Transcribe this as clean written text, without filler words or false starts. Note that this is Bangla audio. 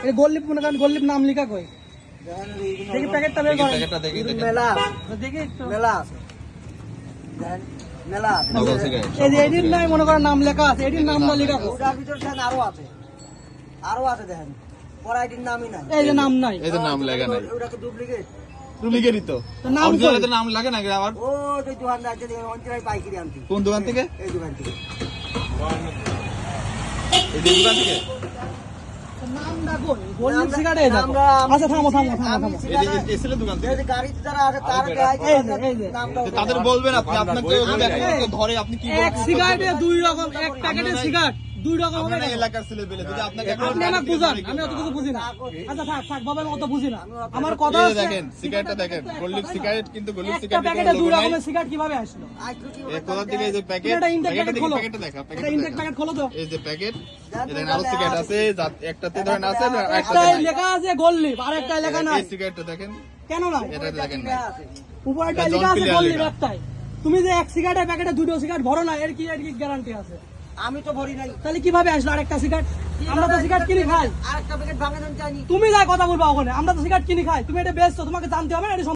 এই গোল্লিপ মনে করেন, গোল্লিপ নাম লেখা কই? দেখি প্যাকেটটা বের করেন। প্যাকেটটা দেখি মেলা দেখি একটু। মেলা আছে দেখেন, মেলা আছে। নকল সিগারেট এই যে এডির নাই মনে করেন নাম লেখা আছে, এডির নামটা লেখা কই? ওটার ভিতর দেখেন আরো আছে দেখেন, পরাইটির নামই নাই। এই যে নাম নাই, এই যে নাম লেখা নাই ওটাকে ডুপ্লিকেট। ডুপ্লিকেটই তো তো নাম অরিজিনালে কই? তো নাম লাগে না আবার ও ওই দোকানদার আছে দেখেন, অঞ্চলের পাইকারি আনতি। কোন দোকান থেকে এই দোকান থেকে। এই যে দোকান থেকে নামটা কই? গোল্লিপ সিগারেট এই দেখো। আমরা- আচ্ছা থামো থামো থামো আমি থামো। এই যে এসেলে দোকান থেকে এই যে গাড়িতে যারা আছে তার আরে দেখাই এই যে, এই যে। নামটা যে তাদের বলবেন আপনি আপনাকে ধরে আপনি কি এক সিগারেটে দুই রকম, এক প্যাকেটে সিগারেট দুই রকম হবে আপনারা না। এলাকার ছেলে পেলে যদি আপনাকে এখন আপনি আমাকে বুঝান, আমি অত কিছু বুঝি না। আচ্ছা থাক থাক বাবা, আমি অত বুঝি না। আমার কথা এই যে হচ্ছে দেখেন সিগারেটটা দেখেন গোল্ডিপ সিগারেট কিন্তু গোল্ডিপ একটা সিগারেট প্যাকেটে দুই রকমের সিগারেট কিভাবে আসলো? এই কোথা থেকে এই যে তুমি প্যাকেট এটা ইনটেক প্যাকেটটা প্যাকেট দেখি খোলো, প্যাকেটটা দেখা এটা প্যাকেটটা ইনটেক দেখা প্যাকেট খোলো তো। এই যে প্যাকেট এই দেখেন আরো সিগারেট আছে একটাতে ধরেন আছে আর একটাই একটাতে লেখা আছে গোল্লিপ, আর একটা লেখা নাই নাই। এই সিগারেটটা দেখেন কেন নাই? এটা দেখেন না উপরেটা এটা লেখা জন আছে প্লেয়ার গোল্লিপ লেখা। একটাই। তুমি যে এক সিগারেটের প্যাকেটে দুটো সিগারেট ভরো না, এর কি গ্যারান্টি আছে? আমি তো ভরি নাই। তাহলে কিভাবে আসলো আরেকটা সিগারেট? আমরা তো সিগারেট কিনে খাই। আরেকটা প্যাকেট ভাঙে দেন চাইনি। তুমি যাই কথা বলবা ওখানে, আমরা তো সিগারেট কিনে খাই। তুমি এটা বেচছো, তোমাকে জানতে হবে না এটা